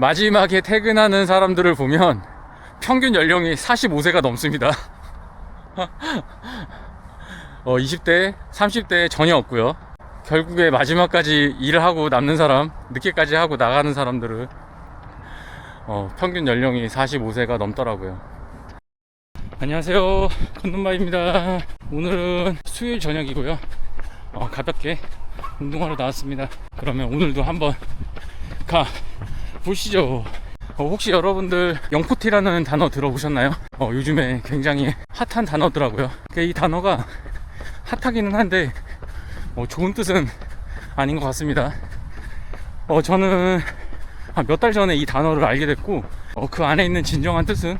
마지막에 퇴근하는 사람들을 보면 평균 연령이 45세가 넘습니다. 20대, 30대 전혀 없고요. 결국에 마지막까지 일을 하고 남는 사람, 늦게까지 하고 나가는 사람들은 평균 연령이 45세가 넘더라고요. 안녕하세요, 건눈마입니다. 오늘은 수요일 저녁이고요. 가볍게 운동하러 나왔습니다. 그러면 오늘도 한번 가 보시죠. 혹시 여러분들 영포티라는 단어 들어보셨나요? 요즘에 굉장히 핫한 단어더라고요. 이 단어가 핫하기는 한데 좋은 뜻은 아닌 것 같습니다. 저는 몇 달 전에 이 단어를 알게 됐고 그 안에 있는 진정한 뜻은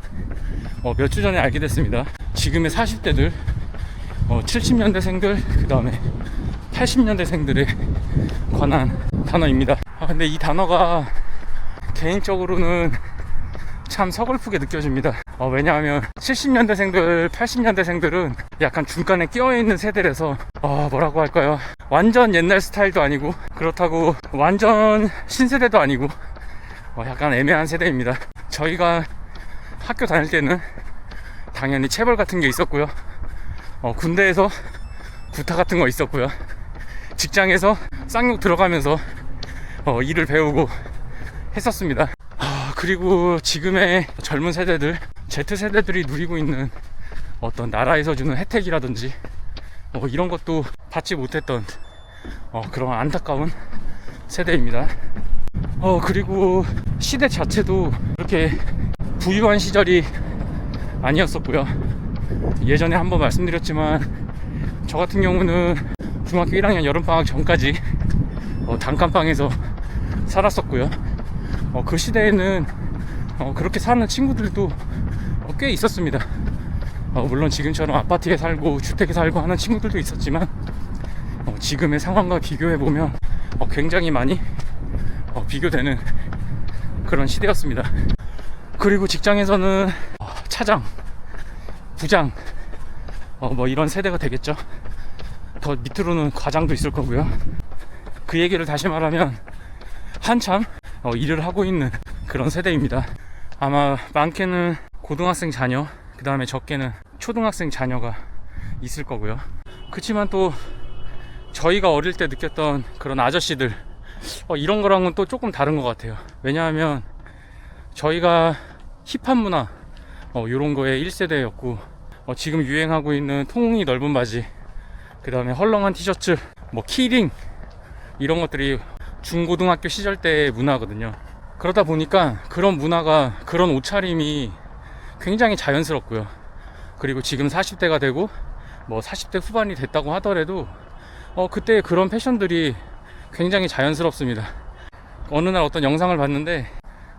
몇 주 전에 알게 됐습니다. 지금의 40대들 70년대생들 그 다음에 80년대생들에 관한 단어입니다. 근데 이 단어가 개인적으로는 참 서글프게 느껴집니다. 왜냐하면 70년대생들 80년대생들은 약간 중간에 끼어있는 세대라서 뭐라고 할까요, 완전 옛날 스타일도 아니고 그렇다고 완전 신세대도 아니고 약간 애매한 세대입니다. 저희가 학교 다닐 때는 당연히 체벌 같은 게 있었고요, 군대에서 구타 같은 거 있었고요, 직장에서 쌍욕 들어가면서 일을 배우고 했었습니다. 그리고 지금의 젊은 세대들, Z세대들이 누리고 있는 어떤 나라에서 주는 혜택이라든지 이런 것도 받지 못했던 그런 안타까운 세대입니다. 그리고 시대 자체도 그렇게 부유한 시절이 아니었었고요. 예전에 한번 말씀드렸지만 저 같은 경우는 중학교 1학년 여름방학 전까지 단칸방에서 살았었고요. 그 시대에는 그렇게 사는 친구들도 꽤 있었습니다. 물론 지금처럼 아파트에 살고 주택에 살고 하는 친구들도 있었지만 지금의 상황과 비교해보면 굉장히 많이 비교되는 그런 시대였습니다. 그리고 직장에서는 차장, 부장 뭐 이런 세대가 되겠죠. 더 밑으로는 과장도 있을 거고요. 그 얘기를 다시 말하면 한참 일을 하고 있는 그런 세대입니다. 아마 많게는 고등학생 자녀, 그 다음에 적게는 초등학생 자녀가 있을 거고요. 그치만 또 저희가 어릴 때 느꼈던 그런 아저씨들 이런 거랑은 또 조금 다른 것 같아요. 왜냐하면 저희가 힙합 문화 이런 거에 1세대였고 지금 유행하고 있는 통이 넓은 바지, 그 다음에 헐렁한 티셔츠, 뭐 키링 이런 것들이 중고등학교 시절 때의 문화거든요. 그러다 보니까 그런 문화가, 그런 옷차림이 굉장히 자연스럽고요. 그리고 지금 40대가 되고 뭐 40대 후반이 됐다고 하더라도 그때 그런 패션들이 굉장히 자연스럽습니다. 어느 날 어떤 영상을 봤는데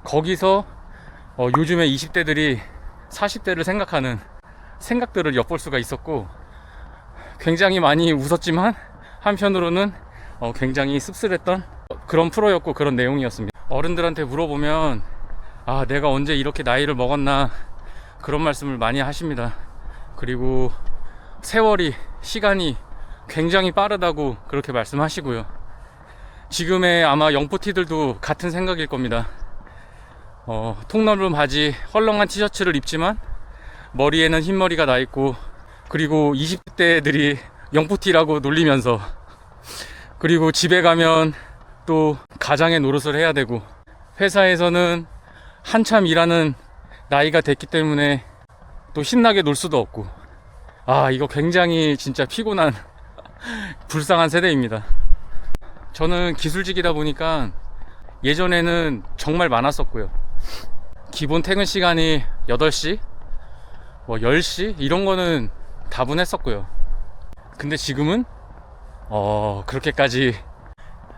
거기서 요즘의 20대들이 40대를 생각하는 생각들을 엿볼 수가 있었고 굉장히 많이 웃었지만 한편으로는 굉장히 씁쓸했던 그런 프로였고 그런 내용이었습니다. 어른들한테 물어보면 내가 언제 이렇게 나이를 먹었나 그런 말씀을 많이 하십니다. 그리고 세월이, 시간이 굉장히 빠르다고 그렇게 말씀하시고요. 지금의 아마 영포티들도 같은 생각일 겁니다. 통 넓은 바지, 헐렁한 티셔츠를 입지만 머리에는 흰머리가 나 있고, 그리고 20대들이 영포티라고 놀리면서, 그리고 집에 가면 또 가장의 노릇을 해야 되고, 회사에서는 한참 일하는 나이가 됐기 때문에 또 신나게 놀 수도 없고, 이거 굉장히 진짜 피곤한 불쌍한 세대입니다. 저는 기술직이다 보니까 예전에는 정말 많았었고요. 기본 퇴근 시간이 8시, 뭐 10시 이런 거는 다분했었고요. 근데 지금은 그렇게까지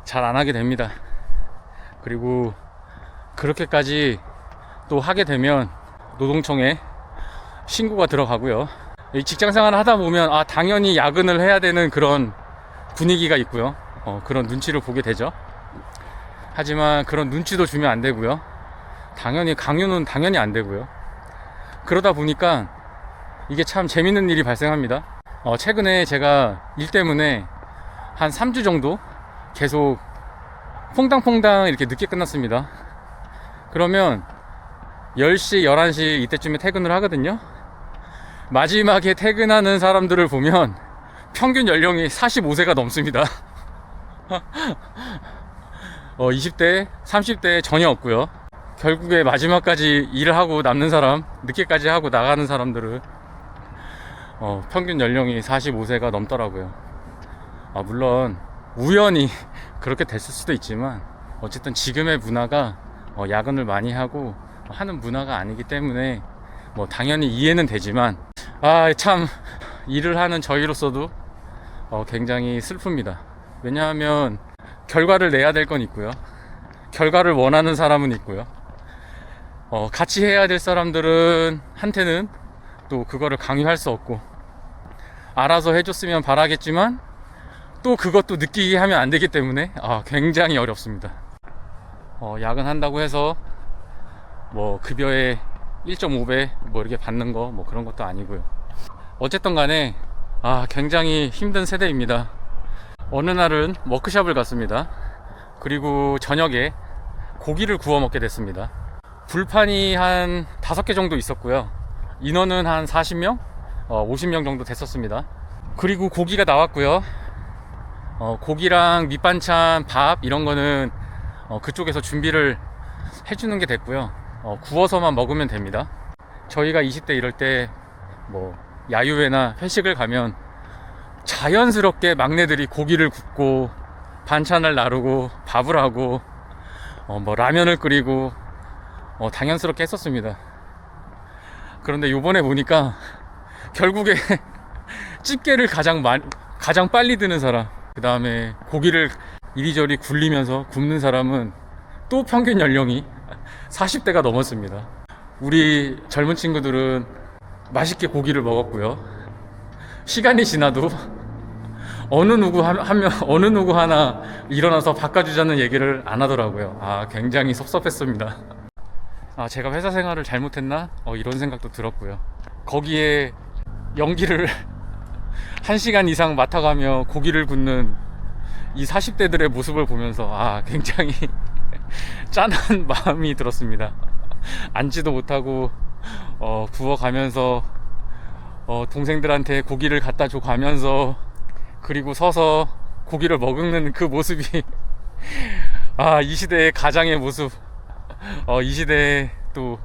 잘 안 하게 됩니다. 그리고 그렇게까지 또 하게 되면 노동청에 신고가 들어가고요. 이 직장생활을 하다 보면 당연히 야근을 해야 되는 그런 분위기가 있고요. 그런 눈치를 보게 되죠. 하지만 그런 눈치도 주면 안 되고요. 당연히 강요는 당연히 안 되고요. 그러다 보니까 이게 참 재밌는 일이 발생합니다. 최근에 제가 일 때문에 한 3주 정도 계속 퐁당퐁당 이렇게 늦게 끝났습니다. 그러면 10시, 11시 이때쯤에 퇴근을 하거든요. 마지막에 퇴근하는 사람들을 보면 평균 연령이 45세가 넘습니다. 20대, 30대 전혀 없고요. 결국에 마지막까지 일을 하고 남는 사람, 늦게까지 하고 나가는 사람들은 평균 연령이 45세가 넘더라고요. 물론 우연히 그렇게 됐을 수도 있지만 어쨌든 지금의 문화가 야근을 많이 하고 하는 문화가 아니기 때문에 당연히 이해는 되지만 참 일을 하는 저희로서도 굉장히 슬픕니다. 왜냐하면 결과를 내야 될 건 있고요, 결과를 원하는 사람은 있고요, 같이 해야 될 사람들은 한테는 또 그거를 강요할 수 없고 알아서 해줬으면 바라겠지만 또 그것도 느끼게 하면 안 되기 때문에 굉장히 어렵습니다. 야근한다고 해서 급여의 1.5배 이렇게 받는 거 그런 것도 아니고요. 어쨌든 간에 굉장히 힘든 세대입니다. 어느 날은 워크숍을 갔습니다. 그리고 저녁에 고기를 구워 먹게 됐습니다. 불판이 한 5개 정도 있었고요. 인원은 한 40명? 50명 정도 됐었습니다. 그리고 고기가 나왔고요. 고기랑 밑반찬, 밥 이런 거는 그쪽에서 준비를 해주는 게 됐고요. 구워서만 먹으면 됩니다. 저희가 20대 이럴 때 야유회나 회식을 가면 자연스럽게 막내들이 고기를 굽고 반찬을 나르고 밥을 하고 라면을 끓이고 당연스럽게 했었습니다. 그런데 요번에 보니까 결국에 집게를 가장 빨리 드는 사람, 그 다음에 고기를 이리저리 굴리면서 굽는 사람은 또 평균 연령이 40대가 넘었습니다. 우리 젊은 친구들은 맛있게 고기를 먹었고요. 시간이 지나도 어느 누구 하나 일어나서 바꿔주자는 얘기를 안 하더라고요. 굉장히 섭섭했습니다. 제가 회사 생활을 잘못했나? 이런 생각도 들었고요. 거기에 연기를 1시간 이상 맡아가며 고기를 굽는 이 40대들의 모습을 보면서 굉장히 짠한 마음이 들었습니다. 앉지도 못하고 구워가면서 동생들한테 고기를 갖다 줘 가면서 그리고 서서 고기를 먹는 그 모습이 이 시대의 가장의 모습, 이 시대의 또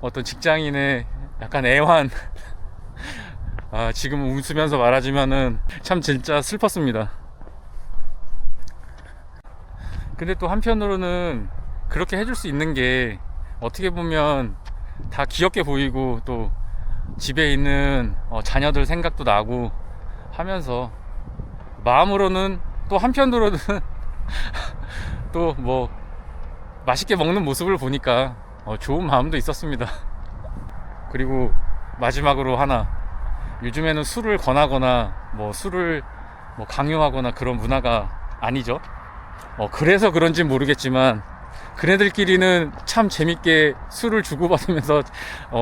어떤 직장인의 약간 애환, 지금 웃으면서 말하지만은 참 진짜 슬펐습니다. 근데 또 한편으로는 그렇게 해줄 수 있는 게 어떻게 보면 다 귀엽게 보이고 또 집에 있는 자녀들 생각도 나고 하면서 마음으로는 또 한편으로는 또 맛있게 먹는 모습을 보니까 좋은 마음도 있었습니다. 그리고 마지막으로 하나, 요즘에는 술을 권하거나 술을 강요하거나 그런 문화가 아니죠. 그래서 그런지 모르겠지만 그네들끼리는 참 재밌게 술을 주고받으면서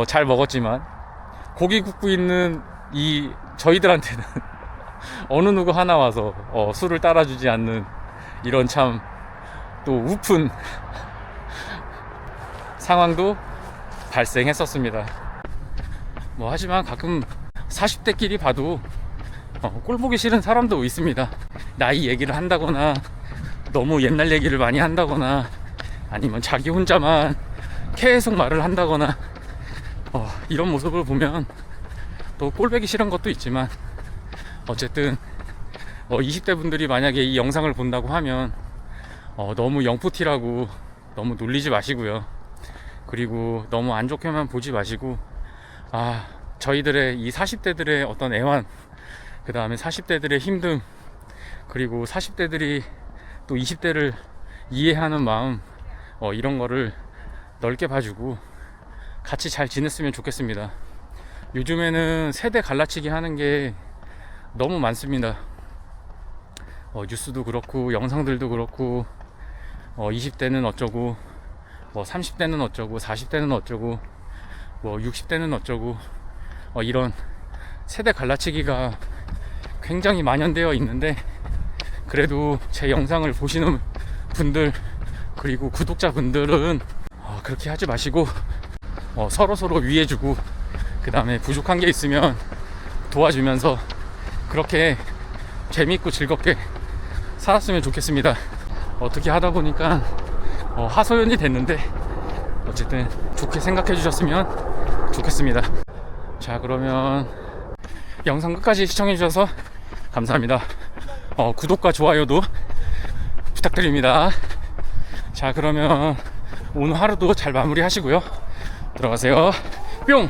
잘 먹었지만 고기 굽고 있는 저희들한테는 어느 누구 하나 와서 술을 따라주지 않는 이런 참 또 우픈 상황도 발생했었습니다. 하지만 가끔 40대끼리 봐도 꼴 보기 싫은 사람도 있습니다. 나이 얘기를 한다거나 너무 옛날 얘기를 많이 한다거나 아니면 자기 혼자만 계속 말을 한다거나 이런 모습을 보면 또 꼴보기 싫은 것도 있지만 어쨌든 20대 분들이 만약에 이 영상을 본다고 하면 너무 영포티라고 너무 놀리지 마시고요. 그리고 너무 안 좋게만 보지 마시고 저희들의 이 40대들의 어떤 애환, 그 다음에 40대들의 힘듦, 그리고 40대들이 또 20대를 이해하는 마음, 이런 거를 넓게 봐주고 같이 잘 지냈으면 좋겠습니다. 요즘에는 세대 갈라치기 하는 게 너무 많습니다. 뉴스도 그렇고 영상들도 그렇고 20대는 어쩌고 30대는 어쩌고 40대는 어쩌고 60대는 어쩌고 이런 세대 갈라치기가 굉장히 만연되어 있는데, 그래도 제 영상을 보시는 분들 그리고 구독자분들은 그렇게 하지 마시고 서로 위해주고 그 다음에 부족한 게 있으면 도와주면서 그렇게 재밌고 즐겁게 살았으면 좋겠습니다. 어떻게 하다 보니까 하소연이 됐는데 어쨌든 좋게 생각해 주셨으면 좋겠습니다. 자, 그러면 영상 끝까지 시청해 주셔서 감사합니다. 구독과 좋아요도 부탁드립니다. 자, 그러면 오늘 하루도 잘 마무리 하시고요. 들어가세요. 뿅!